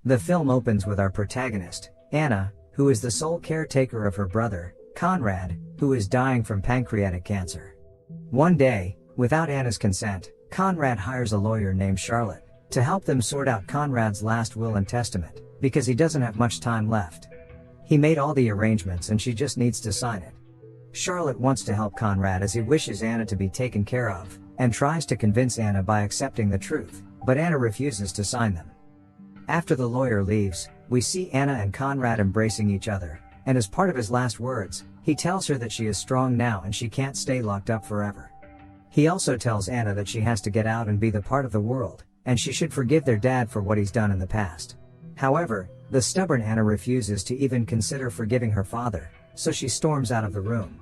The film opens with our protagonist, Anna, who is the sole caretaker of her brother, Conrad, who is dying from pancreatic cancer. One day, without Anna's consent, Conrad hires a lawyer named Charlotte to help them sort out Conrad's last will and testament, because he doesn't have much time left. He made all the arrangements and she just needs to sign it. Charlotte wants to help Conrad as he wishes Anna to be taken care of, and tries to convince Anna by accepting the truth, but Anna refuses to sign them. After the lawyer leaves, we see Anna and Conrad embracing each other, and as part of his last words, he tells her that she is strong now and she can't stay locked up forever. He also tells Anna that she has to get out and be the part of the world, and she should forgive their dad for what he's done in the past. However, the stubborn Anna refuses to even consider forgiving her father, so she storms out of the room.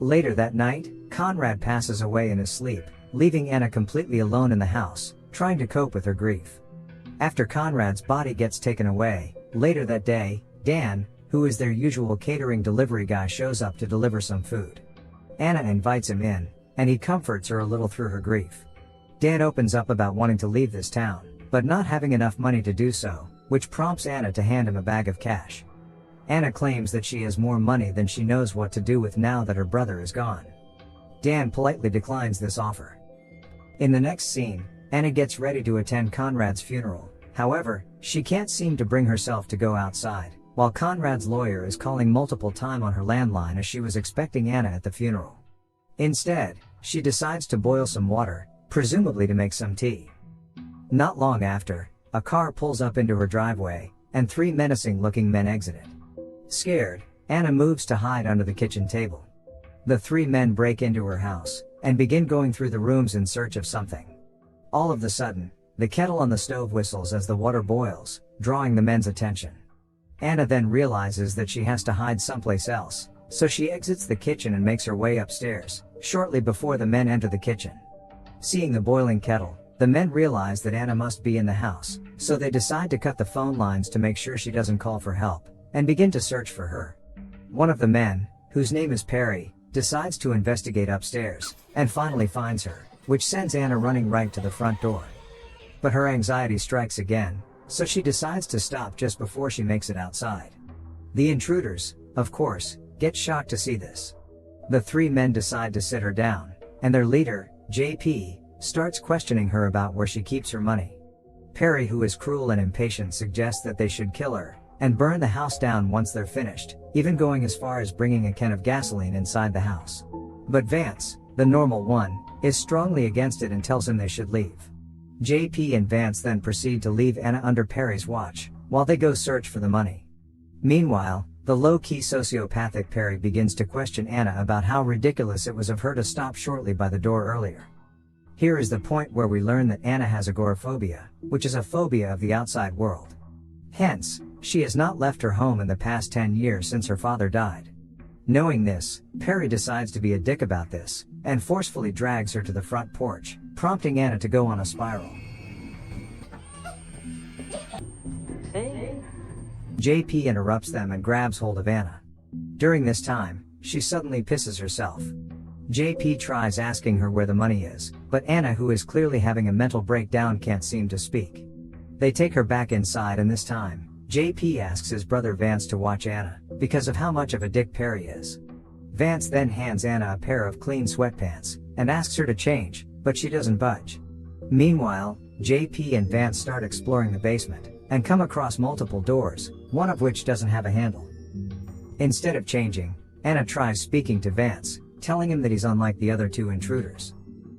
Later that night, Conrad passes away in his sleep, leaving Anna completely alone in the house, trying to cope with her grief. After Conrad's body gets taken away, later that day, Dan, who is their usual catering delivery guy, shows up to deliver some food. Anna invites him in, and he comforts her a little through her grief. Dan opens up about wanting to leave this town, but not having enough money to do so, which prompts Anna to hand him a bag of cash. Anna claims that she has more money than she knows what to do with now that her brother is gone. Dan politely declines this offer. In the next scene, Anna gets ready to attend Conrad's funeral. However, she can't seem to bring herself to go outside, while Conrad's lawyer is calling multiple times on her landline as she was expecting Anna at the funeral. Instead, she decides to boil some water, presumably to make some tea. Not long after, a car pulls up into her driveway, and three menacing-looking men exit it. Scared, Anna moves to hide under the kitchen table. The three men break into her house, and begin going through the rooms in search of something. All of a sudden, the kettle on the stove whistles as the water boils, drawing the men's attention. Anna then realizes that she has to hide someplace else, so she exits the kitchen and makes her way upstairs, shortly before the men enter the kitchen. Seeing the boiling kettle, the men realize that Anna must be in the house, so they decide to cut the phone lines to make sure she doesn't call for help, and begin to search for her. One of the men, whose name is Perry, decides to investigate upstairs, and finally finds her, which sends Anna running right to the front door. But her anxiety strikes again, so she decides to stop just before she makes it outside. The intruders, of course, get shocked to see this. The three men decide to sit her down, and their leader, JP, starts questioning her about where she keeps her money. Perry, who is cruel and impatient, suggests that they should kill her, and burn the house down once they're finished, even going as far as bringing a can of gasoline inside the house. But Vance, the normal one, is strongly against it and tells him they should leave. JP and Vance then proceed to leave Anna under Perry's watch, while they go search for the money. Meanwhile, the low-key sociopathic Perry begins to question Anna about how ridiculous it was of her to stop shortly by the door earlier. Here is the point where we learn that Anna has agoraphobia, which is a phobia of the outside world. Hence, she has not left her home in the past 10 years since her father died. Knowing this, Perry decides to be a dick about this, and forcefully drags her to the front porch, prompting Anna to go on a spiral. JP interrupts them and grabs hold of Anna. During this time, she suddenly pisses herself. JP tries asking her where the money is, but Anna, who is clearly having a mental breakdown, can't seem to speak. They take her back inside, and this time, JP asks his brother Vance to watch Anna, because of how much of a dick Perry is. Vance then hands Anna a pair of clean sweatpants, and asks her to change, but she doesn't budge. Meanwhile, JP and Vance start exploring the basement, and come across multiple doors, one of which doesn't have a handle. Instead of changing, Anna tries speaking to Vance, telling him that he's unlike the other two intruders.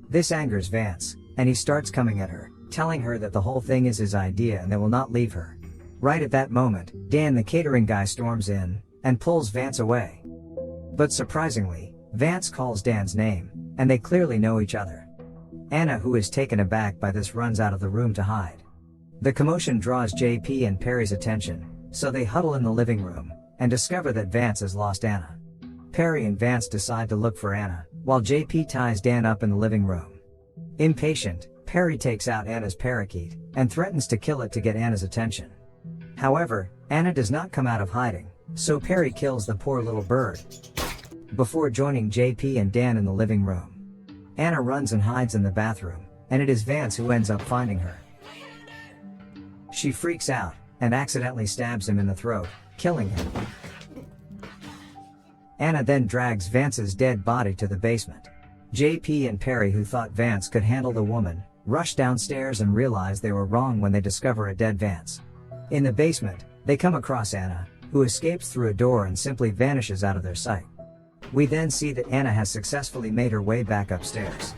This angers Vance, and he starts coming at her, telling her that the whole thing is his idea and they will not leave her. Right at that moment, Dan, the catering guy, storms in, and pulls Vance away. But surprisingly, Vance calls Dan's name, and they clearly know each other. Anna, who is taken aback by this, runs out of the room to hide. The commotion draws JP and Perry's attention, so they huddle in the living room, and discover that Vance has lost Anna. Perry and Vance decide to look for Anna, while JP ties Dan up in the living room. Impatient, Perry takes out Anna's parakeet, and threatens to kill it to get Anna's attention. However, Anna does not come out of hiding, so Perry kills the poor little bird before joining JP and Dan in the living room. Anna runs and hides in the bathroom, and it is Vance who ends up finding her. She freaks out, and accidentally stabs him in the throat, killing him. Anna then drags Vance's dead body to the basement. JP and Perry, who thought Vance could handle the woman, rush downstairs and realize they were wrong when they discover a dead Vance. In the basement, they come across Anna, who escapes through a door and simply vanishes out of their sight. We then see that Anna has successfully made her way back upstairs.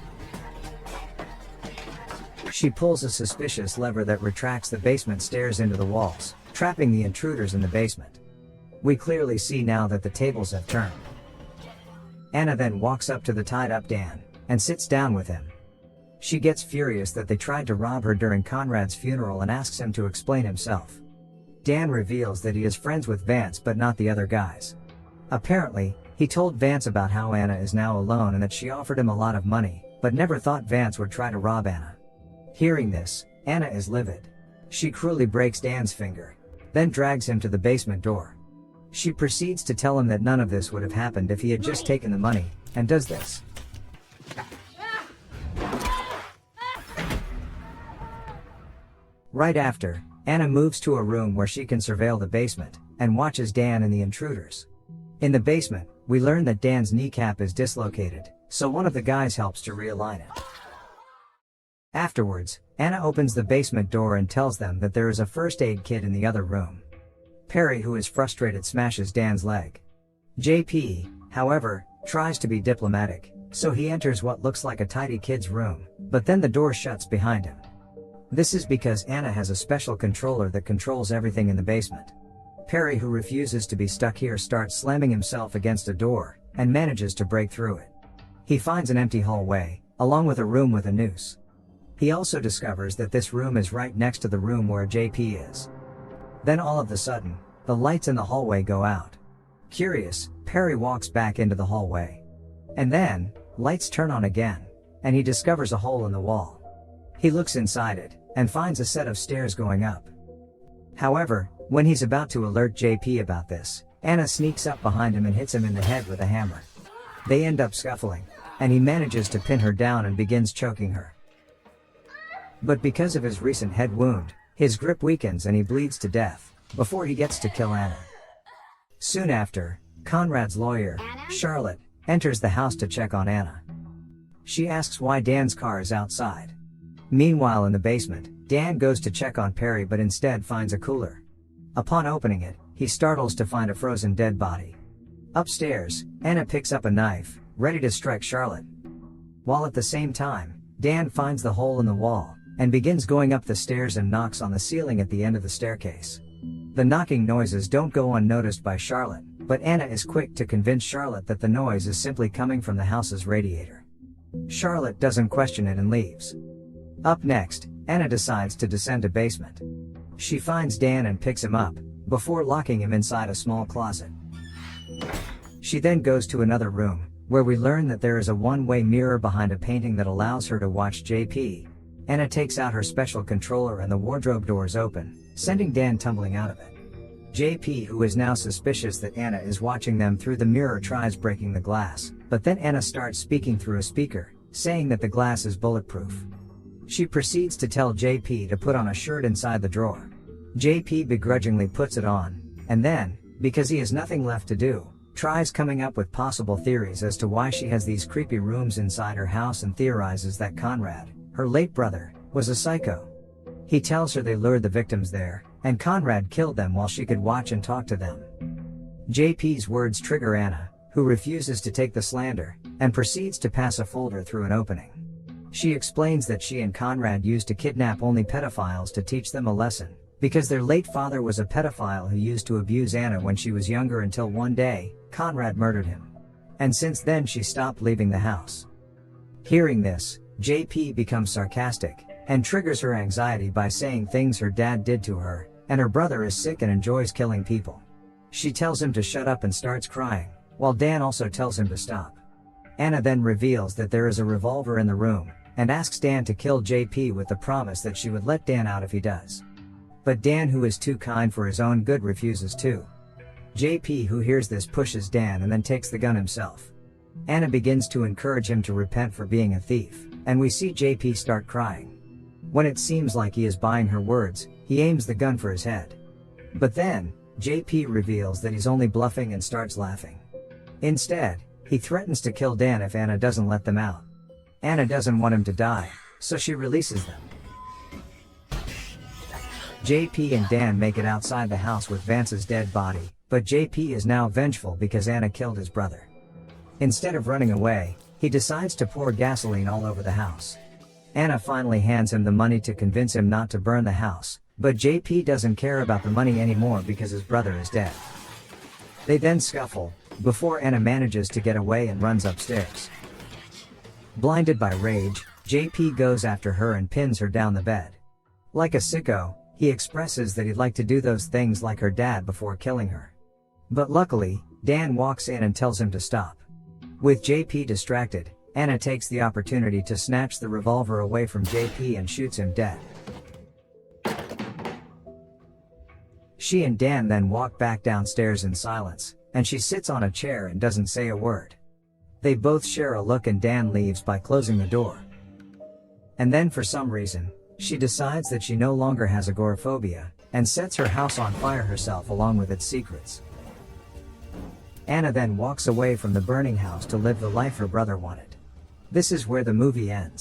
She pulls a suspicious lever that retracts the basement stairs into the walls, trapping the intruders in the basement. We clearly see now that the tables have turned. Anna then walks up to the tied-up Dan, and sits down with him. She gets furious that they tried to rob her during Conrad's funeral and asks him to explain himself. Dan reveals that he is friends with Vance but not the other guys. Apparently, he told Vance about how Anna is now alone and that she offered him a lot of money, but never thought Vance would try to rob Anna. Hearing this, Anna is livid. She cruelly breaks Dan's finger, then drags him to the basement door. She proceeds to tell him that none of this would have happened if he had just taken the money, and does this. Right after, Anna moves to a room where she can surveil the basement, and watches Dan and the intruders. In the basement, we learn that Dan's kneecap is dislocated, so one of the guys helps to realign it. Afterwards, Anna opens the basement door and tells them that there is a first aid kit in the other room. Perry, who is frustrated, smashes Dan's leg. JP, however, tries to be diplomatic, so he enters what looks like a tidy kid's room, but then the door shuts behind him. This is because Anna has a special controller that controls everything in the basement. Perry, who refuses to be stuck here, starts slamming himself against a door, and manages to break through it. He finds an empty hallway, along with a room with a noose. He also discovers that this room is right next to the room where JP is. Then all of a sudden, the lights in the hallway go out. Curious, Perry walks back into the hallway. And then, lights turn on again, and he discovers a hole in the wall. He looks inside it, and finds a set of stairs going up. However, when he's about to alert JP about this, Anna sneaks up behind him and hits him in the head with a hammer. They end up scuffling, and he manages to pin her down and begins choking her. But because of his recent head wound, his grip weakens and he bleeds to death, before he gets to kill Anna. Soon after, Conrad's lawyer, Charlotte, enters the house to check on Anna. She asks why Dan's car is outside. Meanwhile in the basement, Dan goes to check on Perry but instead finds a cooler. Upon opening it, he startles to find a frozen dead body. Upstairs, Anna picks up a knife, ready to strike Charlotte. While at the same time, Dan finds the hole in the wall, and begins going up the stairs and knocks on the ceiling at the end of the staircase. The knocking noises don't go unnoticed by Charlotte, but Anna is quick to convince Charlotte that the noise is simply coming from the house's radiator. Charlotte doesn't question it and leaves. Up next, Anna decides to descend to basement. She finds Dan and picks him up, before locking him inside a small closet. She then goes to another room, where we learn that there is a one-way mirror behind a painting that allows her to watch JP. Anna takes out her special controller and the wardrobe doors open, sending Dan tumbling out of it. JP, who is now suspicious that Anna is watching them through the mirror, tries breaking the glass, but then Anna starts speaking through a speaker, saying that the glass is bulletproof. She proceeds to tell JP to put on a shirt inside the drawer. JP begrudgingly puts it on, and then, because he has nothing left to do, tries coming up with possible theories as to why she has these creepy rooms inside her house and theorizes that Conrad, her late brother, was a psycho. He tells her they lured the victims there, and Conrad killed them while she could watch and talk to them. JP's words trigger Anna, who refuses to take the slander, and proceeds to pass a folder through an opening. She explains that she and Conrad used to kidnap only pedophiles to teach them a lesson, because their late father was a pedophile who used to abuse Anna when she was younger until one day, Conrad murdered him. And since then she stopped leaving the house. Hearing this, JP becomes sarcastic, and triggers her anxiety by saying things her dad did to her, and her brother is sick and enjoys killing people. She tells him to shut up and starts crying, while Dan also tells him to stop. Anna then reveals that there is a revolver in the room, and asks Dan to kill JP with the promise that she would let Dan out if he does. But Dan, who is too kind for his own good, refuses to. JP, who hears this, pushes Dan and then takes the gun himself. Anna begins to encourage him to repent for being a thief, and we see JP start crying. When it seems like he is buying her words, he aims the gun for his head. But then, JP reveals that he's only bluffing and starts laughing. Instead, he threatens to kill Dan if Anna doesn't let them out. Anna doesn't want him to die, so she releases them. JP and Dan make it outside the house with Vance's dead body, but JP is now vengeful because Anna killed his brother. Instead of running away, he decides to pour gasoline all over the house. Anna finally hands him the money to convince him not to burn the house, but JP doesn't care about the money anymore because his brother is dead. They then scuffle, before Anna manages to get away and runs upstairs. Blinded by rage, JP goes after her and pins her down the bed. Like a sicko, he expresses that he'd like to do those things like her dad before killing her. But luckily, Dan walks in and tells him to stop. With JP distracted, Anna takes the opportunity to snatch the revolver away from JP and shoots him dead. She and Dan then walk back downstairs in silence, and she sits on a chair and doesn't say a word. They both share a look and Dan leaves by closing the door. And then for some reason, she decides that she no longer has agoraphobia, and sets her house on fire herself along with its secrets. Anna then walks away from the burning house to live the life her brother wanted. This is where the movie ends.